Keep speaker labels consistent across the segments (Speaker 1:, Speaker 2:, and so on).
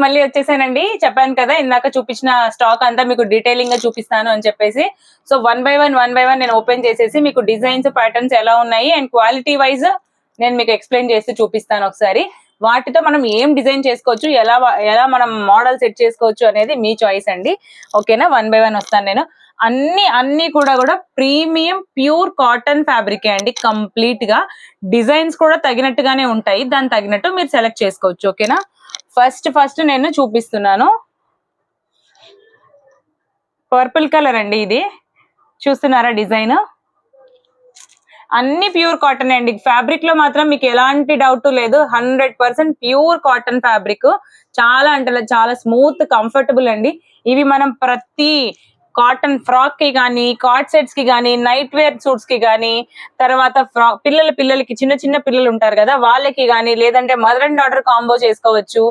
Speaker 1: మళ్ళీ వచ్చేసానండి. చెప్పాను కదా ఇందాక చూపించిన స్టాక్ అంతా మీకు డీటెయిలింగ్ గా చూపిస్తాను అని చెప్పేసి. సో వన్ బై వన్ నేను ఓపెన్ చేసేసి మీకు డిజైన్స్ ప్యాటర్న్స్ ఎలా ఉన్నాయి అండ్ క్వాలిటీ వైజ్ నేను మీకు ఎక్స్ప్లెయిన్ చేసి చూపిస్తాను ఒకసారి. వాటితో మనం ఏం డిజైన్ చేసుకోవచ్చు, ఎలా మనం మోడల్ సెట్ చేసుకోవచ్చు అనేది మీ చాయిస్ అండి. ఓకేనా? వన్ బై వన్ వస్తాను నేను. అన్ని కూడా ప్రీమియం ప్యూర్ కాటన్ ఫ్యాబ్రిక్ అండి. కంప్లీట్ గా డిజైన్స్ కూడా తగినట్టుగానే ఉంటాయి, దాని తగినట్టు మీరు సెలెక్ట్ చేసుకోవచ్చు. ఓకేనా? ఫస్ట్ నేను చూపిస్తున్నాను. పర్పుల్ కలర్ అండి, ఇది చూస్తున్నారా డిజైన్? అన్ని ప్యూర్ కాటన్ అండి. ఫ్యాబ్రిక్ లో మాత్రం మీకు ఎలాంటి డౌట్ లేదు, 100% ప్యూర్ కాటన్ ఫ్యాబ్రిక్. చాలా అంటే చాలా స్మూత్, కంఫర్టబుల్ అండి. ఇవి మనం ప్రతి కాటన్ ఫ్రాక్ కి కానీ, కార్డ్ సెట్స్ కి కానీ, నైట్ వేర్ సూట్స్ కి కానీ, తర్వాత పిల్లలకి చిన్న పిల్లలు ఉంటారు కదా వాళ్ళకి కానీ, లేదంటే మదర్ అండ్ డాటర్ కాంబో చేసుకోవచ్చు.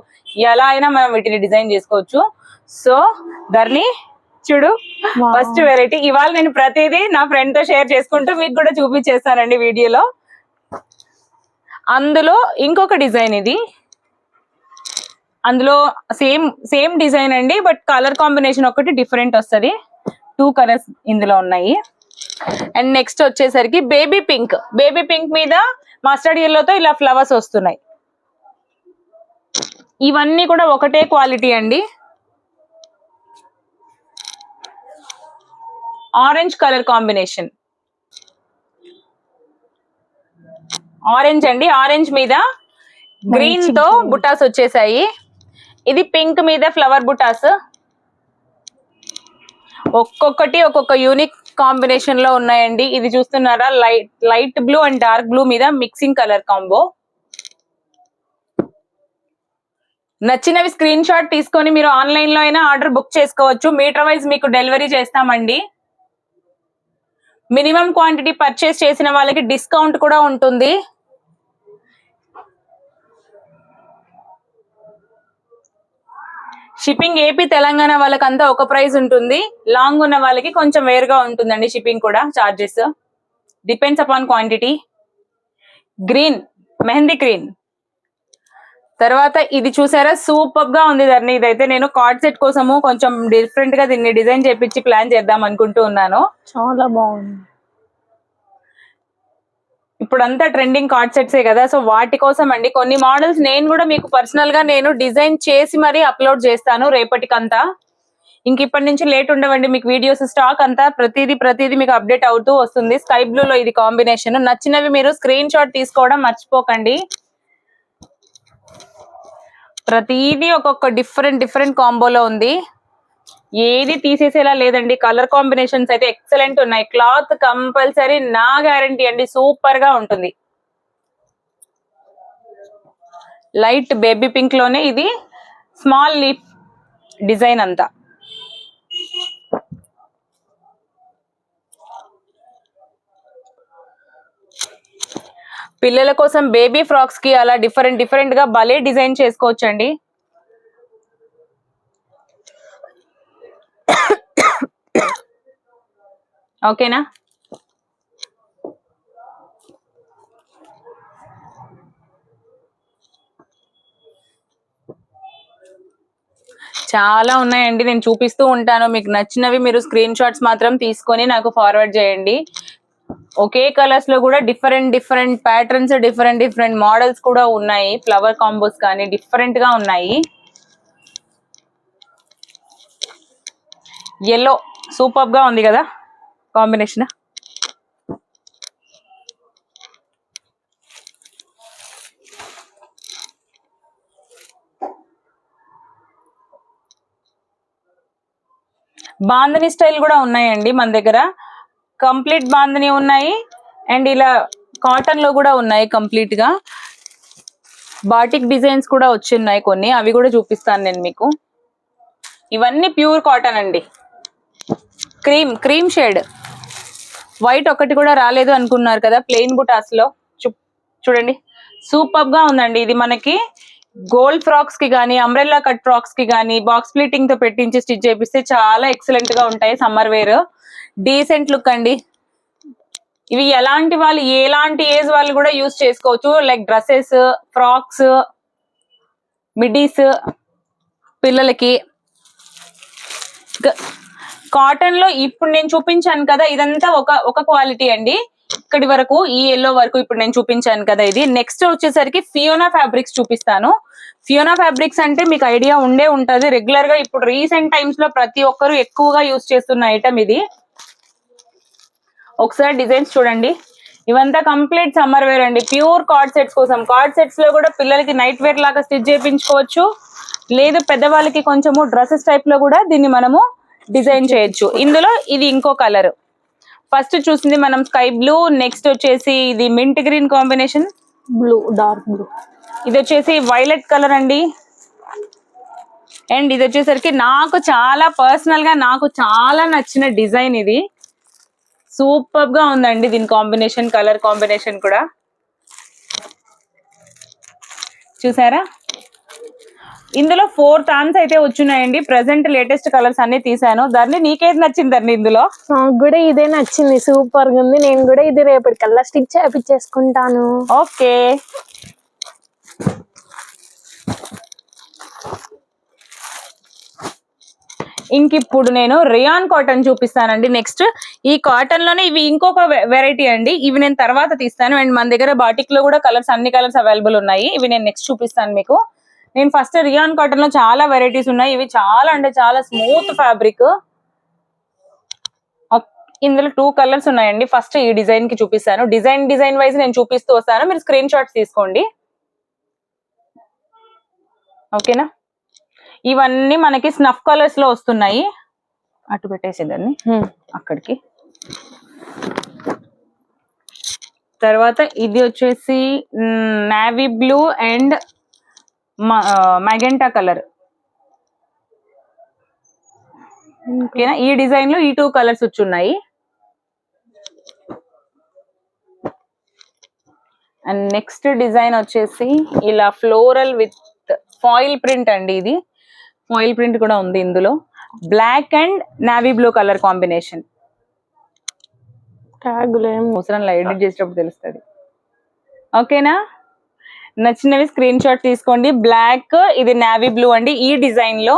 Speaker 1: ఎలా అయినా మనం వీటిని డిజైన్ చేసుకోవచ్చు. సో ధర్ని చూడు, ఫస్ట్ వెరైటీ. ఇవాళ నేను ప్రతిదీ నా ఫ్రెండ్ తో షేర్ చేసుకుంటూ మీకు కూడా చూపించేస్తానండి వీడియోలో. అందులో ఇంకొక డిజైన్, ఇది అందులో సేమ్ డిజైన్ అండి, బట్ కలర్ కాంబినేషన్ ఒకటి డిఫరెంట్ వస్తుంది. 2 కలర్స్ ఇందులో ఉన్నాయి. అండ్ నెక్స్ట్ వచ్చేసరికి బేబీ పింక్ మీద మస్టర్డ్ ఎల్లోతో ఇలా ఫ్లవర్స్ వస్తున్నాయి. ఇవన్నీ కూడా ఒకటే క్వాలిటీ అండి. ఆరెంజ్ కలర్ కాంబినేషన్, ఆరెంజ్ అండి. ఆరెంజ్ మీద గ్రీన్ తో బుటాస్ వచ్చేసాయి. ఇది పింక్ మీద ఫ్లవర్ బుటాస్. ఒక్కొక్కటి ఒక్కొక్క యూనిక్ కాంబినేషన్ లో ఉన్నాయండి. ఇది చూస్తున్నారా, light blue and dark blue మీద మిక్సింగ్ కలర్ కాంబో. నచ్చినవి స్క్రీన్ షాట్ తీసుకొని మీరు ఆన్లైన్ లో అయినా ఆర్డర్ బుక్ చేసుకోవచ్చు. మీటర్ వైజ్ మీకు డెలివరీ చేస్తామండి. మినిమం క్వాంటిటీ పర్చేస్ చేసిన వాళ్ళకి డిస్కౌంట్ కూడా ఉంటుంది. షిప్పింగ్ ఏపీ తెలంగాణ వాళ్ళకంతా ఒక ప్రైస్ ఉంటుంది. లాంగ్ ఉన్న వాళ్ళకి కొంచెం వేరుగా ఉంటుందండి షిప్పింగ్ కూడా charges. Depends upon quantity. Green, mehndi green. తర్వాత ఇది చూసారా, సూపర్ గా ఉంది ధర్ని. ఇదైతే నేను కార్డ్ సెట్ కోసము కొంచెం డిఫరెంట్ గా దీన్ని డిజైన్ చేపించి ప్లాన్ చేద్దాం అనుకుంటూ ఉన్నాను.
Speaker 2: చాలా బాగుంది.
Speaker 1: ఇప్పుడంతా ట్రెండింగ్ కార్డ్ సెట్సే కదా, సో వాటి కోసం అండి కొన్ని మోడల్స్ నేను కూడా మీకు పర్సనల్ గా నేను డిజైన్ చేసి మరీ అప్లోడ్ చేస్తాను రేపటికంతా. ఇంక ఇప్పటి నుంచి లేట్ ఉండవండి మీకు వీడియోస్. స్టాక్ అంతా ప్రతిదీ మీకు అప్డేట్ అవుతూ వస్తుంది. స్కై బ్లూ లో ఇది కాంబినేషన్. నచ్చినవి మీరు స్క్రీన్ షాట్ తీసుకోవడం మర్చిపోకండి. ప్రతిదీ ఒక్కొక్క డిఫరెంట్ కాంబోలో ఉంది. ఏది తీసేసేలా లేదండి. కలర్ కాంబినేషన్స్ అయితే ఎక్సలెంట్ ఉన్నాయి. క్లాత్ కంపల్సరీ నా గ్యారంటీ అండి, సూపర్ గా ఉంటుంది. లైట్ బేబీ పింక్ లోనే ఇది స్మాల్ లీఫ్ డిజైన్ అంతా. పిల్లల కోసం బేబీ ఫ్రాక్స్ కి అలా డిఫరెంట్ గా భలే డిజైన్ చేసుకోవచ్చండి. ఓకేనా? చాలా ఉన్నాయండి, నేను చూపిస్తూ ఉంటాను. మీకు నచ్చినవి మీరు స్క్రీన్ షాట్స్ మాత్రం తీసుకొని నాకు ఫార్వర్డ్ చేయండి. ఒకే కలర్స్ లో కూడా డిఫరెంట్ ప్యాటర్న్స్, డిఫరెంట్ మోడల్స్ కూడా ఉన్నాయి. ఫ్లవర్ కాంబోస్ కానీ డిఫరెంట్ గా ఉన్నాయి. ఎల్లో సూపర్ గా ఉంది కదా కాంబినేషన్. బాందని స్టైల్ కూడా ఉన్నాయండి మన దగ్గర. కంప్లీట్ బాందని ఉన్నాయి అండ్ ఇలా కాటన్ లో కూడా ఉన్నాయి. కంప్లీట్ గా బాటిక్ డిజైన్స్ కూడా వచ్చిన్నాయి కొన్ని, అవి కూడా చూపిస్తాను నేను మీకు. ఇవన్నీ ప్యూర్ కాటన్ అండి. క్రీమ్ షేడ్, వైట్ ఒకటి కూడా రాలేదు అనుకున్నారు కదా ప్లెయిన్ బుటాస్ లో. చూడండి సూపర్ గా ఉందండి. ఇది మనకి గోల్డ్ ఫ్రాక్స్ కి కానీ, అంబ్రెల్లా కట్ ఫ్రాక్స్ కి కానీ బాక్స్ ప్లీటింగ్ తో పెట్టించి స్టిచ్ చేపిస్తే చాలా ఎక్సలెంట్ గా ఉంటాయి. సమ్మర్ వేర్ డీసెంట్ లుక్ అండి. ఇవి ఎలాంటి ఏజ్ వాళ్ళు కూడా యూజ్ చేసుకోవచ్చు. లైక్ డ్రెస్సెస్, ఫ్రాక్స్, మిడ్డీస్ పిల్లలకి. కాటన్ లో ఇప్పుడు నేను చూపించాను కదా, ఇదంతా ఒక క్వాలిటీ అండి. ఇక్కడి వరకు ఈ ఎల్లో వరకు ఇప్పుడు నేను చూపించాను కదా ఇది. నెక్స్ట్ వచ్చేసరికి ఫియోనా ఫ్యాబ్రిక్స్ చూపిస్తాను. ఫియోనా ఫ్యాబ్రిక్స్ అంటే మీకు ఐడియా ఉండే ఉంటది, రెగ్యులర్ గా ఇప్పుడు రీసెంట్ టైమ్స్ లో ప్రతి ఒక్కరు ఎక్కువగా యూజ్ చేస్తున్న ఐటమ్ ఇది. ఒకసారి డిజైన్స్ చూడండి. ఇవంతా కంప్లీట్ సమ్మర్ వేర్ అండి, ప్యూర్ కార్డ్ సెట్స్ కోసం. కార్డ్ సెట్స్ లో కూడా పిల్లలకి నైట్ వేర్ లాగా స్టిచ్ చేయించుకోవచ్చు, లేదు పెద్దవాళ్ళకి కొంచెము డ్రెస్సెస్ టైప్ లో కూడా దీన్ని మనము డిజైన్ చేయొచ్చు. ఇందులో ఇది ఇంకో కలర్, ఫస్ట్ చూసింది మనం స్కై బ్లూ, నెక్స్ట్ వచ్చేసి ఇది mint green combination,
Speaker 2: blue, dark blue.
Speaker 1: ఇది వచ్చేసి వైలెట్ కలర్ అండి. అండ్ ఇది వచ్చేసరికి నాకు చాలా పర్సనల్ గా నాకు చాలా నచ్చిన డిజైన్ ఇది. సూపర్ గా ఉందండి దీని కాంబినేషన్, కలర్ కాంబినేషన్ కూడా చూసారా. ఇందులో 4 థాన్స్ అయితే వచ్చున్నాయండి. ప్రెసెంట్ లేటెస్ట్ కలర్స్ అన్ని తీసాను. ధరణి నీకేది నచ్చిందండి ఇందులో?
Speaker 2: నాకు కూడా ఇదే నచ్చింది, సూపర్ గా ఉంది. నేను కూడా ఇది రేపటికల్లా స్టిచ్ చేయించేసుకుంటాను.
Speaker 1: ఓకే. ఇంక ఇప్పుడు నేను రియాన్ కాటన్ చూపిస్తానండి. నెక్స్ట్ ఈ కాటన్ లోనే ఇవి ఇంకొక వెరైటీ అండి, ఇవి నేను తర్వాత తీస్తాను. అండ్ మన దగ్గర బాటిక్ లో కూడా కలర్స్, అన్ని కలర్స్ అవైలబుల్ ఉన్నాయి. ఇవి నేను నెక్స్ట్ చూపిస్తాను మీకు. నేను ఫస్ట్ రియాన్ కాటన్ లో చాలా వెరైటీస్ ఉన్నాయి. ఇవి చాలా అంటే చాలా స్మూత్ ఫ్యాబ్రిక్. ఇందులో 2 కలర్స్ ఉన్నాయండి. ఫస్ట్ ఈ డిజైన్ కి చూపిస్తాను. డిజైన్ వైజ్ నేను చూపిస్తూ వస్తాను, మీరు స్క్రీన్ షాట్స్ తీసుకోండి. ఓకేనా. ఇవన్నీ మనకి స్నఫ్ కలర్స్ లో వస్తున్నాయి. అటు పెట్టేసేదాన్ని అక్కడికి. తర్వాత ఇది వచ్చేసి నావీ బ్లూ అండ్ మ్యాగెంటా కలర్. ఓకేనా. ఈ డిజైన్ లో ఈ 2 కలర్స్ వచ్చున్నాయి. అండ్ నెక్స్ట్ డిజైన్ వచ్చేసి ఇలా ఫ్లోరల్ విత్ ఫాయిల్ ప్రింట్ అండి. ఇది ఫాయిల్ ప్రింట్ కూడా ఉంది ఇందులో. Black and navy blue colour combination. అవసరం ఎడిట్ చేసేటప్పుడు తెలుస్తుంది. ఓకేనా. నచ్చినవి స్క్రీన్ షాట్ తీసుకోండి. బ్లాక్, ఇది నావీ బ్లూ అండి ఈ డిజైన్ లో.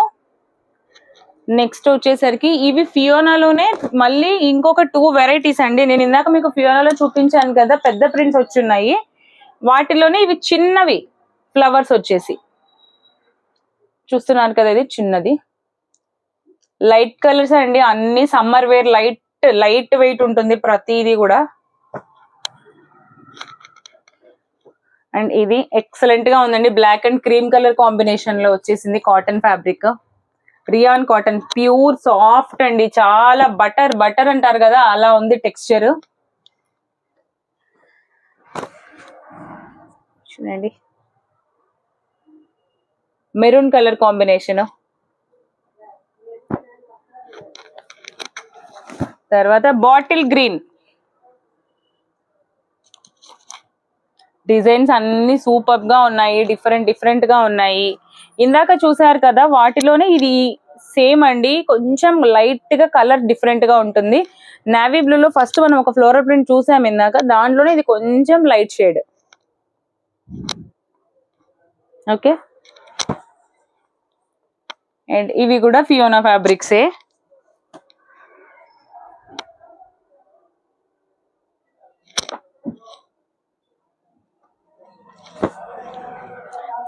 Speaker 1: నెక్స్ట్ వచ్చేసరికి ఇవి ఫియోనాలోనే మళ్ళీ ఇంకొక 2 వెరైటీస్ అండి. నేను ఇందాక మీకు ఫియోనాలో చూపించాను కదా, పెద్ద ప్రింట్స్ వచ్చున్నాయి. వాటిలోనే ఇవి చిన్నవి ఫ్లవర్స్ వచ్చేసి చూస్తున్నారు కదా, ఇది చిన్నది. లైట్ కలర్స్ అండి, అన్ని సమ్మర్ వేర్, లైట్ వెయిట్ ఉంటుంది ప్రతిదీ కూడా. అండ్ ఇది ఎక్సలెంట్ గా ఉందండి, black and cream colour combination లో వచ్చేసింది. Cotton fabric, rayon cotton, pure soft అండి, చాలా బటర్ అంటారు కదా అలా ఉంది టెక్స్చర్. చూడండి, మెరూన్ కలర్ కాంబినేషన్. తర్వాత బాటిల్ గ్రీన్. డిజైన్స్ అన్ని సూపర్ గా ఉన్నాయి, డిఫరెంట్ గా ఉన్నాయి. ఇందాక చూసారు కదా వాటిలోనే ఇది సేమ్ అండి, కొంచెం లైట్ గా కలర్ డిఫరెంట్ గా ఉంటుంది. నావీ బ్లూ లో ఫస్ట్ మనం ఒక ఫ్లోరల్ ప్రింట్ చూసాం ఇందాక, దాంట్లోనే ఇది కొంచెం లైట్ షేడ్. ఓకే. అండ్ ఇవి కూడా ఫియోనా ఫ్యాబ్రిక్సే.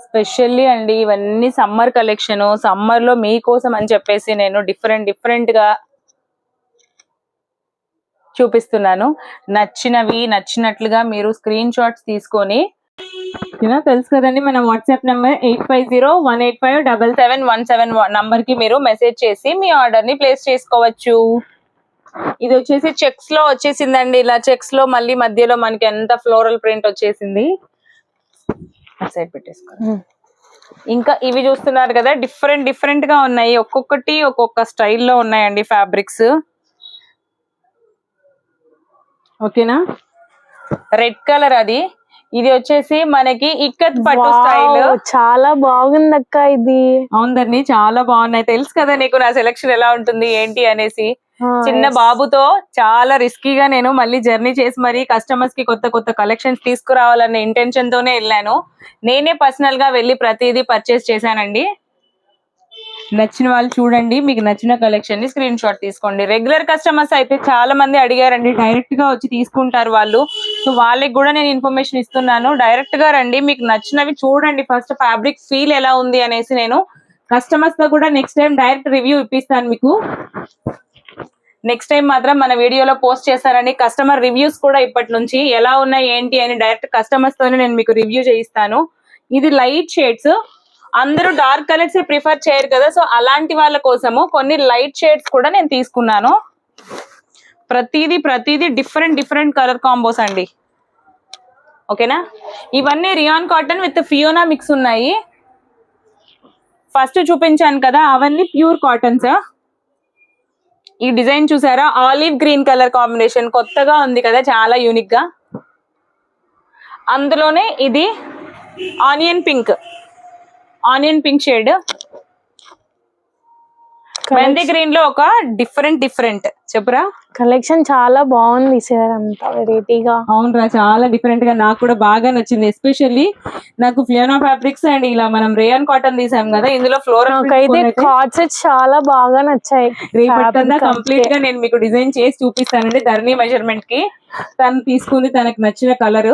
Speaker 1: స్పెషల్లీ అండి ఇవన్నీ సమ్మర్ కలెక్షన్, సమ్మర్ లో మీకోసం అని చెప్పేసి నేను డిఫరెంట్ గా చూపిస్తున్నాను. నచ్చినట్లుగా మీరు స్క్రీన్ షాట్స్ తీసుకొని, తెలుసు కదండి మన వాట్సాప్ నెంబర్ 8501857717 నంబర్ కి మీరు మెసేజ్ చేసి మీ ఆర్డర్ ని ప్లేస్ చేసుకోవచ్చు. ఇది వచ్చేసి చెక్స్ లో వచ్చేసిందండి. ఇలా చెక్స్ లో మళ్ళీ మధ్యలో మనకి ఎంత ఫ్లోరల్ ప్రింట్ వచ్చేసింది. సైడ్ పెట్టేసుకోండి. ఇంకా ఇవి చూస్తున్నారు కదా, డిఫరెంట్ గా ఉన్నాయి. ఒక్కొక్కటి ఒక్కొక్క స్టైల్లో ఉన్నాయండి ఫ్యాబ్రిక్స్. ఓకేనా. రెడ్ కలర్ అది. ఇది వచ్చేసి మనకి ఇక్కత్ పట్టు స్టైల్.
Speaker 2: చాలా బాగుంది అక్క ఇది.
Speaker 1: అవునండి, చాలా బాగున్నాయి. తెలుసు కదా నీకు నా సెలెక్షన్ ఎలా ఉంటుంది ఏంటి అనేసి. చిన్న బాబుతో చాలా రిస్కీగా నేను మళ్ళీ జర్నీ చేసి మరి కస్టమర్స్ కి కొత్త కలెక్షన్స్ తీసుకురావాలనే ఇంటెన్షన్ తోనే వెళ్ళాను. నేనే పర్సనల్ గా వెళ్ళి ప్రతిదీ పర్చేస్ చేశానండి. నచ్చిన వాళ్ళు చూడండి, మీకు నచ్చిన కలెక్షన్ ని స్క్రీన్ షాట్ తీసుకోండి. రెగ్యులర్ కస్టమర్స్ అయితే చాలా మంది అడిగారండి, డైరెక్ట్ గా వచ్చి తీసుకుంటారు వాళ్ళు. సో వాళ్ళకి కూడా నేను ఇన్ఫర్మేషన్ ఇస్తున్నాను, డైరెక్ట్ గా రండి, మీకు నచ్చినవి చూడండి. ఫస్ట్ ఫ్యాబ్రిక్ ఫీల్ ఎలా ఉంది అనేసి నేను కస్టమర్స్ తో కూడా నెక్స్ట్ టైం డైరెక్ట్ రివ్యూ ఇప్పిస్తాను మీకు. నెక్స్ట్ టైం మాత్రం మన వీడియోలో పోస్ట్ చేస్తానండి కస్టమర్ రివ్యూస్ కూడా, ఇప్పటి నుంచి ఎలా ఉన్నాయి ఏంటి అని డైరెక్ట్ కస్టమర్స్ తోనే నేను మీకు రివ్యూ చేయిస్తాను. ఇది లైట్ షేడ్స్, అందరూ డార్క్ కలర్స్ ప్రిఫర్ చేయరు కదా, సో అలాంటి వాళ్ళ కోసము కొన్ని లైట్ షేడ్స్ కూడా నేను తీసుకున్నాను. ప్రతిదీ డిఫరెంట్ కలర్ కాంబోస్ అండి, ఓకేనా. ఇవన్నీ రియాన్ కాటన్ విత్ ఫియోనా మిక్స్ ఉన్నాయి. ఫస్ట్ చూపించాను కదా అవన్నీ ప్యూర్ కాటన్స్. ఈ డిజైన్ చూసారా, ఆలివ్ గ్రీన్ కలర్ కాంబినేషన్ కొత్తగా ఉంది కదా, చాలా యూనిక్ గా. అందులోనే ఇది onion pink shade, mehndi green లో ఒక డిఫరెంట్ చెప్పురా.
Speaker 2: కలెక్షన్ చాలా బాగుంది సార్, అంతా వెరైటీగా.
Speaker 1: అవునరా, చాలా డిఫరెంట్ గా, నాకు కూడా బాగా నచ్చింది. ఎస్పెషల్లీ నాకు ఫియోనా ఫ్యాబ్రిక్స్ అండ్ ఇలా మనం రేయన్ కాటన్ తీసాం కదా, ఇందులో ఫ్లోరల్
Speaker 2: అయితే కార్డ్ సెట్స్ చాలా బాగా నచ్చాయి.
Speaker 1: రేపటికంతా కంప్లీట్ గా నేను మీకు డిజైన్ చేసి చూపిస్తానండి. ధరణి మెజర్మెంట్ కి తను తీసుకుంది తనకు నచ్చిన కలర్,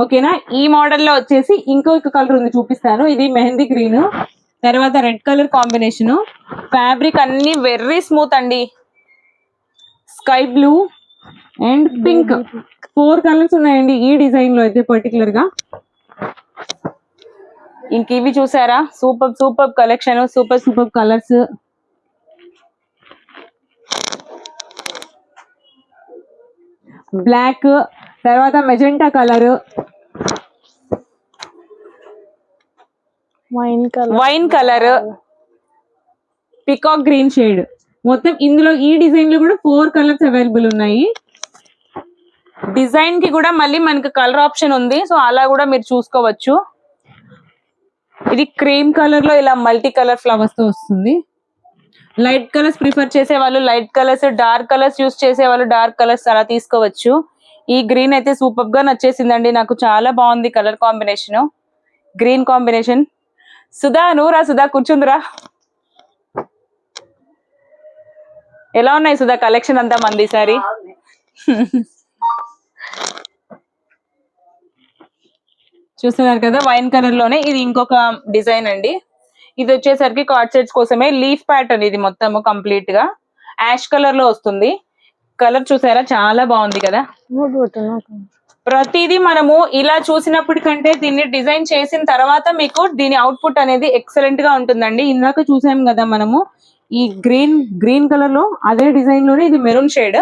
Speaker 1: ఓకేనా. ఈ మోడల్ లో వచ్చేసి ఇంకొక కలర్ ఉంది, చూపిస్తాను. ఇది మెహందీ గ్రీన్, తర్వాత రెడ్ కలర్ కాంబినేషన్. ఫ్యాబ్రిక్ అన్ని వెరీ స్మూత్ అండి. Sky blue and pink, 4 colours ఉన్నాయండి ఈ డిజైన్ లో అయితే పర్టికులర్ గా. ఇంక ఇవి చూసారా, super collection, super colours. Black, తర్వాత magenta colour, wine colour, peacock green shade. మొత్తం ఇందులో ఈ డిజైన్ లో కూడా 4 కలర్స్ అవైలబుల్ ఉన్నాయి. డిజైన్ కి కూడా మళ్ళీ మనకి కలర్ ఆప్షన్ ఉంది, సో అలా కూడా మీరు చూసుకోవచ్చు. ఇది క్రీమ్ కలర్ లో ఇలా మల్టీ కలర్ ఫ్లవర్స్ తో వస్తుంది. లైట్ కలర్స్ ప్రిఫర్ చేసే వాళ్ళు light colours, dark colours use చేసే వాళ్ళు డార్క్ కలర్స్ అలా తీసుకోవచ్చు. ఈ గ్రీన్ అయితే సూపర్ గా నచ్చేసిందండి నాకు, చాలా బాగుంది colour combination, green combination. Sudha నూరా, సుధా కూర్చుందిరా. ఎలా ఉన్నాయి సుధా కలెక్షన్ అంతా మంది సారి? చూస్తున్నారు కదా, వైన్ కలర్ లోనే ఇది ఇంకొక డిజైన్ అండి. ఇది వచ్చేసరికి కార్డ్ సెట్స్ కోసమే లీఫ్ ప్యాటర్న్, ఇది మొత్తం కంప్లీట్ గా యాష్ కలర్ లో వస్తుంది. కలర్ చూసారా, చాలా బాగుంది కదా. ప్రతిదీ మనము ఇలా చూసినప్పటికంటే దీన్ని డిజైన్ చేసిన తర్వాత మీకు దీని అవుట్పుట్ అనేది ఎక్సలెంట్ గా ఉంటుందండి. ఇందాక చూసాం కదా మనము ఈ గ్రీన్ కలర్ లో, అదే డిజైన్ లోనే ఇది మెరూన్ షేడ్.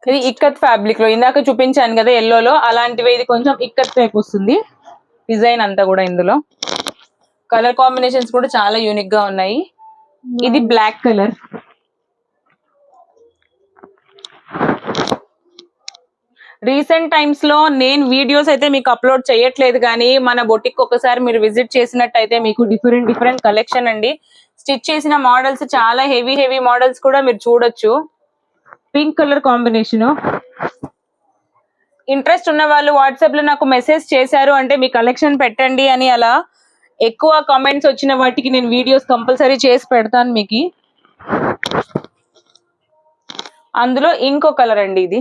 Speaker 1: ఇది ఇక్కత్ ఫ్యాబ్రిక్ లో ఇందాక చూపించాను కదా ఎల్లోలో, అలాంటివి ఇది కొంచెం ఇక్కత్ టైప్ వస్తుంది డిజైన్ అంతా కూడా. ఇందులో కలర్ కాంబినేషన్స్ కూడా చాలా యూనిక్ గా ఉన్నాయి. ఇది బ్లాక్ కలర్, రీసెంట్ టైమ్స్ లో నేను వీడియోస్ అయితే మీకు అప్లోడ్ చేయట్లేదు, కానీ మన బొటిక్ ఒకసారి మీరు విజిట్ చేసినట్టయితే మీకు డిఫరెంట్ కలెక్షన్ అండి. స్టిచ్ చేసిన మోడల్స్ చాలా హెవీ మోడల్స్ కూడా మీరు చూడొచ్చు. Pink colour combination. ఇంట్రెస్ట్ ఉన్న వాళ్ళు వాట్సాప్ లో నాకు మెసేజ్ చేశారు అంటే మీ కలెక్షన్ పెట్టండి అని, అలా ఎక్కువ కామెంట్స్ వచ్చిన వాటికి నేను వీడియోస్ కంపల్సరీ చేసి పెడతాను మీకు. అందులో ఇంకో కలర్ అండి, ఇది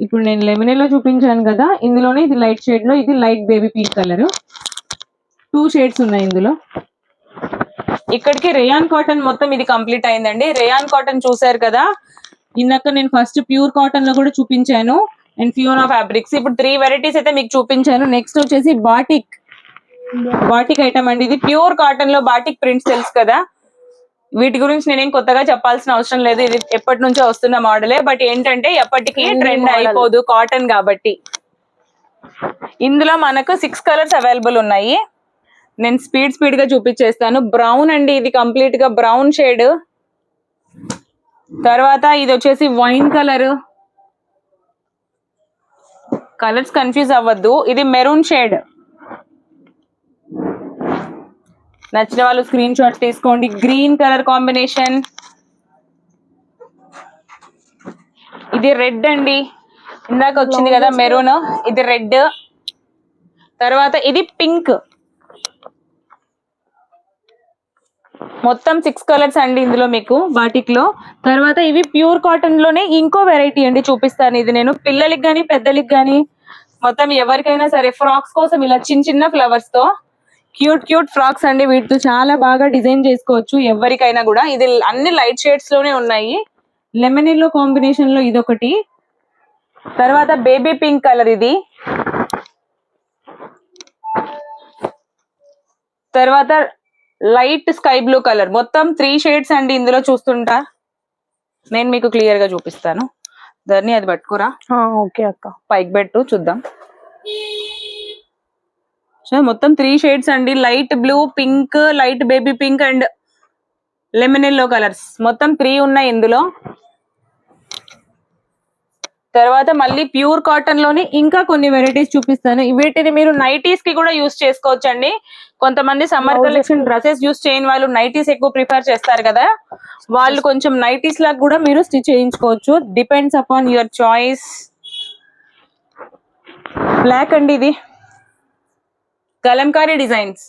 Speaker 1: ఇప్పుడు నేను లెమన్ లో చూపించాను కదా, ఇందులోనే ఇది లైట్ షేడ్ లో, ఇది light baby pink colour. 2 shades ఉన్నాయి ఇందులో. ఇక్కడికి రేయాన్ కాటన్ మొత్తం ఇది కంప్లీట్ అయిందండి. రేయాన్ కాటన్ చూసారు కదా, ఇందాక నేను ఫస్ట్ ప్యూర్ కాటన్ లో కూడా చూపించాను అండ్ ఫియోనా ఫ్యాబ్రిక్స్. ఇప్పుడు 3 వెరైటీస్ అయితే మీకు చూపించాను. నెక్స్ట్ వచ్చేసి బాటిక్ ఐటమ్ అండి. ఇది ప్యూర్ కాటన్ లో బాటిక్ ప్రింట్స్ తెలుసు కదా, వీటి గురించి నేనేం కొత్తగా చెప్పాల్సిన అవసరం లేదు, ఇది ఎప్పటి నుంచో వస్తున్న మోడలే. బట్ ఏంటంటే ఎప్పటికీ ట్రెండ్ అయిపోదు కాటన్ కాబట్టి. ఇందులో మనకు 6 కలర్స్ అవైలబుల్ ఉన్నాయి. నేను స్పీడ్ గా చూపించేస్తాను. బ్రౌన్ అండి, ఇది కంప్లీట్ గా బ్రౌన్ షేడ్. తర్వాత ఇది వచ్చేసి వైన్ కలర్, కలర్స్ కన్ఫ్యూజ్ అవ్వద్దు. ఇది మెరూన్ షేడ్. నచ్చిన వాళ్ళు స్క్రీన్ షాట్ తీసుకోండి. Green colour combination. ఇది రెడ్ అండి, ఇందాక వచ్చింది కదా మెరూన్, ఇది రెడ్. తర్వాత ఇది పింక్. మొత్తం 6 కలర్స్ అండి ఇందులో మీకు బాటిక్ లో. తర్వాత ఇవి ప్యూర్ కాటన్ లోనే ఇంకో వెరైటీ అండి చూపిస్తాను. ఇది నేను పిల్లలకి గానీ పెద్దలకి గానీ మొత్తం ఎవరికైనా సరే ఫ్రాక్స్ కోసం ఇలా చిన్న చిన్న ఫ్లవర్స్ తో క్యూట్ క్యూట్ ఫ్రాక్స్ అండి. వీటితో చాలా బాగా డిజైన్ చేసుకోవచ్చు ఎవరికైనా కూడా. ఇది అన్ని లైట్ షేడ్స్ లోనే ఉన్నాయి. లెమన్ ఎల్లో కాంబినేషన్ లో ఇదొకటి. తర్వాత బేబీ పింక్ కలర్ ఇది. తర్వాత లైట్ స్కై బ్లూ కలర్. మొత్తం 3 షేడ్స్ అండి ఇందులో. చూస్తుంటా నేను మీకు క్లియర్ గా చూపిస్తాను. దాన్ని అది పట్టుకోరా.
Speaker 2: ఓకే అక్క,
Speaker 1: పైకి పెట్టు చూద్దాం. సో మొత్తం 3 షేడ్స్ అండి. Light blue, pink, light baby pink and lemon yellow colours. మొత్తం 3 ఉన్నాయి ఇందులో. తర్వాత మళ్ళీ ప్యూర్ కాటన్ లోని ఇంకా కొన్ని వెరైటీస్ చూపిస్తాను. వీటిని మీరు నైటీస్ కి కూడా యూస్ చేసుకోవచ్చు అండి. కొంతమంది సమ్మర్ కలెక్షన్ డ్రెస్సెస్ యూస్ చేయని వాళ్ళు నైటీస్ ఎక్కువ ప్రిఫర్ చేస్తారు కదా, వాళ్ళు కొంచెం నైటీస్ లాగా కూడా మీరు స్టిచ్ చేయించుకోవచ్చు. Depends upon your choice. Black అండి ఇది. కలంకారీ డిజైన్స్.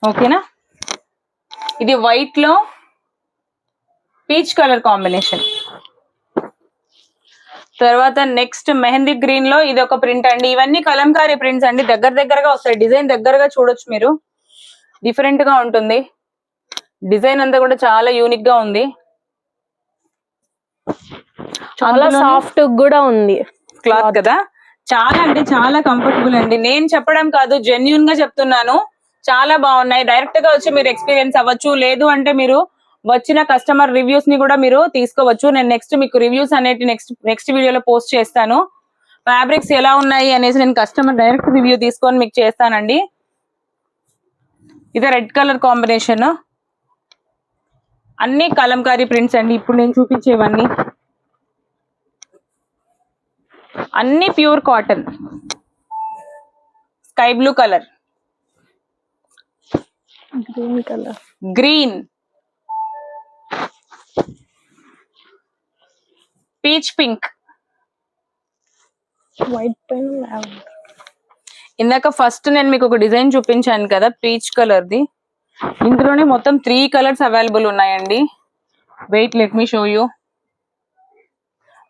Speaker 1: ఓకేనా. ఇది వైట్ లో పీచ్ కలర్ కాంబినేషన్. తర్వాత నెక్స్ట్ మెహందీ గ్రీన్ లో ఇది ఒక ప్రింట్ అండి. ఇవన్నీ కలంకారీ ప్రింట్స్ అండి. దగ్గరగా వస్తాయి. డిజైన్ దగ్గరగా చూడొచ్చు మీరు. డిఫరెంట్ గా ఉంటుంది. డిజైన్ అంతా కూడా చాలా యూనిక్ గా ఉంది.
Speaker 2: చాలా సాఫ్ట్ కూడా ఉంది
Speaker 1: క్లాత్ కదా. చాలా అంటే చాలా కంఫర్టబుల్ అండి. నేను చెప్పడం కాదు, జెన్యూన్ గా చెప్తున్నాను. చాలా బాగున్నాయి. డైరెక్ట్ గా వచ్చి మీరు ఎక్స్పీరియన్స్ అవ్వచ్చు. లేదు అంటే మీరు వచ్చిన కస్టమర్ రివ్యూస్ ని కూడా మీరు తీసుకోవచ్చు. నేను నెక్స్ట్ మీకు రివ్యూస్ అనేటి నెక్స్ట్ వీడియోలో పోస్ట్ చేస్తాను. ఫ్యాబ్రిక్స్ ఎలా ఉన్నాయి అనేసి నేను కస్టమర్ డైరెక్ట్ రివ్యూ తీసుకొని మీకు చేస్తానండి. ఇది రెడ్ కలర్ కాంబినేషన్. అన్ని కలంకారీ ప్రింట్స్ అండి ఇప్పుడు నేను చూపించేవన్నీ. అన్ని pure cotton. Sky blue colour,
Speaker 2: green colour,
Speaker 1: green, peach pink,
Speaker 2: white పైన లావెండర్.
Speaker 1: ఇందాక ఫస్ట్ నేను మీకు ఒక డిజైన్ చూపించాను కదా పీచ్ కలర్ ది. ఇందులోనే మొత్తం 3 కలర్స్ అవైలబుల్ ఉన్నాయండి. Wait, let me show you.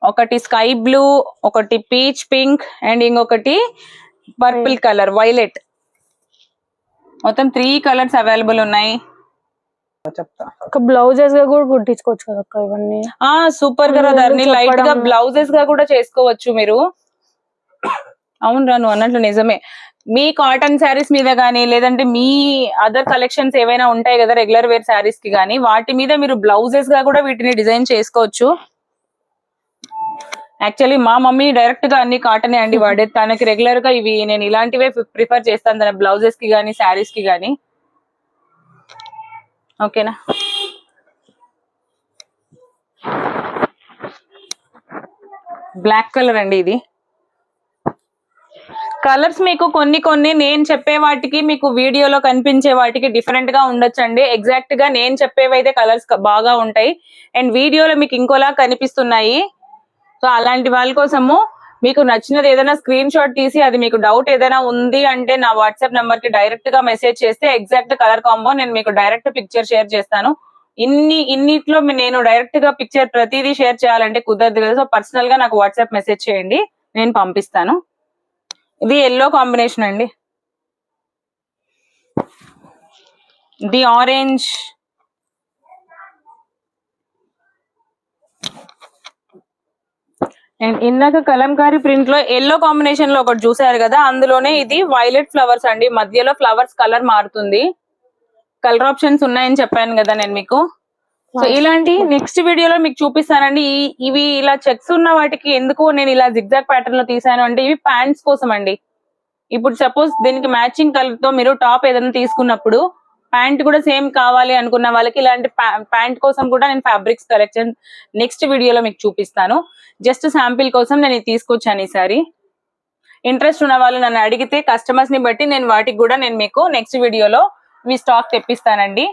Speaker 1: ఒకటి స్కై బ్లూ, ఒకటి పీచ్ పింక్ అండ్ ఇంకొకటి పర్పుల్ కలర్, వైలెట్. మొత్తం 3 కలర్స్ అవైలబుల్ ఉన్నాయి. చెప్తా.
Speaker 2: ఒక బ్లౌజెస్ గా కూడా కుట్టించుకోవచ్చు కదా అక్క ఇవన్నీ.
Speaker 1: సూపర్ గా దాన్ని లైట్ గా బ్లౌజెస్ గా కూడా చేసుకోవచ్చు మీరు. అవును రా, నువ్వు అన్నట్లు నిజమే. మీ కాటన్ శారీస్ మీద గానీ లేదంటే మీ అదర్ కలెక్షన్స్ ఏవైనా ఉంటాయి కదా రెగ్యులర్ వేర్ శారీస్ కి గానీ, వాటి మీద మీరు బ్లౌజెస్ గా కూడా వీటిని డిజైన్ చేసుకోవచ్చు. యాక్చువల్లీ మా మమ్మీ డైరెక్ట్ గా అన్ని కాటనే అండి వాడేది. తనకి రెగ్యులర్ గా ఇవి నేను ఇలాంటివే ప్రిఫర్ చేస్తాను తన బ్లౌజెస్ కి గానీ శారీస్ కి గానీ. ఓకేనా. బ్లాక్ కలర్ అండి ఇది. కలర్స్ మీకు కొన్ని నేను చెప్పే వాటికి మీకు వీడియోలో కనిపించే వాటికి డిఫరెంట్ గా ఉండొచ్చు అండి. ఎగ్జాక్ట్ గా నేను చెప్పేవైతే కలర్స్ బాగా ఉంటాయి అండ్ వీడియోలో మీకు ఇంకోలా కనిపిస్తున్నాయి. సో అలాంటి వాళ్ళ కోసము మీకు నచ్చినది ఏదైనా స్క్రీన్ షాట్ తీసి అది మీకు డౌట్ ఏదైనా ఉంది అంటే నా వాట్సాప్ నెంబర్ కి డైరెక్ట్ గా మెసేజ్ చేస్తే ఎగ్జాక్ట్ కలర్ కాంబో నేను మీకు డైరెక్ట్ పిక్చర్ షేర్ చేస్తాను. ఇన్నిట్లో నేను డైరెక్ట్ గా పిక్చర్ ప్రతిదీ షేర్ చేయాలంటే కుదరదు కదా. సో పర్సనల్ గా నాకు వాట్సాప్ మెసేజ్ చేయండి, నేను పంపిస్తాను. ఇది ఎల్లో కాంబినేషన్ అండి. ఇది ఆరెంజ్, అండ్ ఇందాక కలంకారీ ప్రింట్ లో ఎల్లో కాంబినేషన్ లో ఒకటి చూసారు కదా, అందులోనే ఇది వైలెట్ ఫ్లవర్స్ అండి. మధ్యలో ఫ్లవర్స్ కలర్ మారుతుంది. కలర్ ఆప్షన్స్ ఉన్నాయని చెప్పాను కదా నేను మీకు. సో ఇలాంటి నెక్స్ట్ వీడియోలో మీకు చూపిస్తానండి. ఇవి ఇలా చెక్స్ ఉన్న వాటికి ఎందుకు నేను ఇలా జిగ్జాగ్ ప్యాటర్న్ లో తీసాను అంటే ఇవి ప్యాంట్స్ కోసం అండి. ఇప్పుడు సపోజ్ దీనికి మ్యాచింగ్ కలర్ తో మీరు టాప్ ఏదైనా తీసుకున్నప్పుడు ప్యాంట్ కూడా సేమ్ కావాలి అనుకున్న వాళ్ళకి ఇలాంటి ప్యాంట్ కోసం కూడా నేను ఫ్యాబ్రిక్స్ కలెక్షన్ నెక్స్ట్ వీడియోలో మీకు చూపిస్తాను. జస్ట్ శాంపిల్ కోసం నేను ఇది తీసుకొచ్చాను ఈసారి. ఇంట్రెస్ట్ ఉన్న వాళ్ళు నన్ను అడిగితే కస్టమర్స్ ని బట్టి నేను వాటికి కూడా నేను మీకు నెక్స్ట్ వీడియోలో మీ స్టాక్ తెప్పిస్తానండి.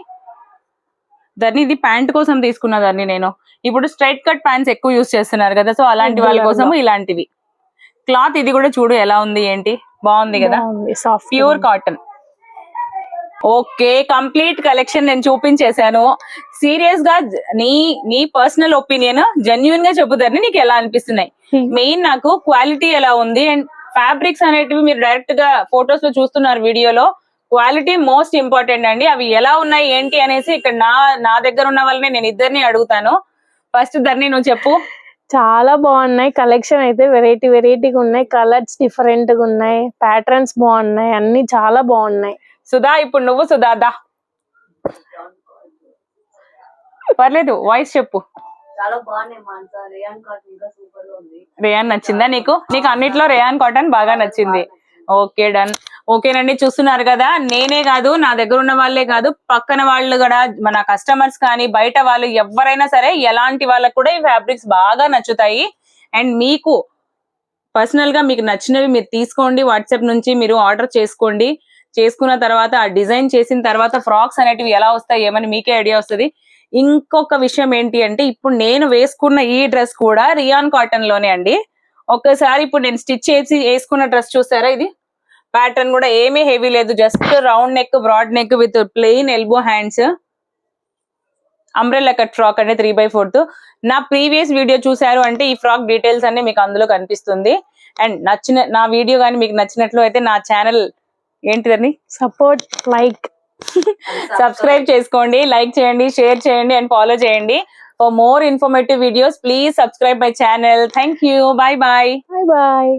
Speaker 1: దాన్ని ఇది ప్యాంట్ కోసం తీసుకున్న దాన్ని నేను. ఇప్పుడు స్ట్రైట్ కట్ ప్యాంట్స్ ఎక్కువ యూస్ చేస్తున్నారు కదా, సో అలాంటి వాళ్ళ
Speaker 2: Regular
Speaker 1: కోసం ఇలాంటివి. క్లాత్ ఇది కూడా చూడు ఎలా ఉంది ఏంటి, బాగుంది కదా,
Speaker 2: soft
Speaker 1: pure cotton. Okay, complete collection నేను చూపించేశాను. సీరియస్ గా నీ పర్సనల్ ఒపీనియన్ జెన్యున్ గా చెప్పుతారని నీకు ఎలా అనిపిస్తున్నాయి? మెయిన్ నాకు క్వాలిటీ ఎలా ఉంది అండ్ ఫ్యాబ్రిక్స్ అనేటివి మీరు డైరెక్ట్ గా ఫొటోస్ లో చూస్తున్నారు, వీడియోలో క్వాలిటీ మోస్ట్ ఇంపార్టెంట్ అండి. అవి ఎలా ఉన్నాయి ఏంటి అనేసి ఇక్కడ నా దగ్గర ఉన్న వాళ్ళని నేను ఇద్దరిని అడుగుతాను. ఫస్ట్ ధరణి నువ్వు చెప్పు.
Speaker 2: చాలా బాగున్నాయి కలెక్షన్ అయితే, వెరైటీగా ఉన్నాయి, కలర్స్ డిఫరెంట్ గా ఉన్నాయి, ప్యాటర్న్స్ బాగున్నాయి, అన్ని చాలా బాగున్నాయి.
Speaker 1: సుధా, ఇప్పుడు నువ్వు సుధాదా పర్లేదు, వాయిస్ చెప్పు.
Speaker 3: చాలా బాగున్నాయి మానస, రేయాన్ కాటన్ ఇంకా సూపర్ గా ఉంది.
Speaker 1: రేయాన్ నచ్చిందా నీకు? నీకు అన్నిట్లో రేయాన్ కాటన్ బాగా నచ్చింది. Okay, done. ఓకేనండి, చూస్తున్నారు కదా, నేనే కాదు నా దగ్గర ఉన్న వాళ్ళే కాదు, పక్కన వాళ్ళు కూడా, మన కస్టమర్స్ కానీ బయట వాళ్ళు ఎవరైనా సరే ఎలాంటి వాళ్ళకు కూడా ఈ ఫ్యాబ్రిక్స్ బాగా నచ్చుతాయి. అండ్ మీకు పర్సనల్ గా మీకు నచ్చినవి మీరు తీసుకోండి, వాట్సాప్ నుంచి మీరు ఆర్డర్ చేసుకోండి. చేసుకున్న తర్వాత ఆ డిజైన్ చేసిన తర్వాత ఫ్రాక్స్ అనేటివి ఎలా వస్తాయి ఏమని మీకే ఐడియా వస్తుంది. ఇంకొక విషయం ఏంటి అంటే, ఇప్పుడు నేను వేసుకున్న ఈ డ్రెస్ కూడా రియాన్ కాటన్ లోనే అండి. ఒక్కసారి ఇప్పుడు నేను స్టిచ్ చేసి వేసుకున్న డ్రెస్ చూసారా, ఇది ప్యాటర్న్ కూడా ఏమీ హెవీ లేదు, just round neck, broad neck with plain elbow hands, umbrella cut frock అంటే 3/4. నా ప్రీవియస్ వీడియో చూసారు అంటే ఈ ఫ్రాక్ డీటెయిల్స్ అన్ని మీకు అందులో కనిపిస్తుంది. అండ్ నా వీడియో కానీ మీకు నచ్చినట్లు అయితే నా ఛానల్ ఏంటిదని
Speaker 2: సపోర్ట్, లైక్,
Speaker 1: సబ్స్క్రైబ్ చేసుకోండి, లైక్ చేయండి, షేర్ చేయండి అండ్ ఫాలో చేయండి. For more informative videos please subscribe my channel. Thank you, bye bye.
Speaker 2: Bye bye.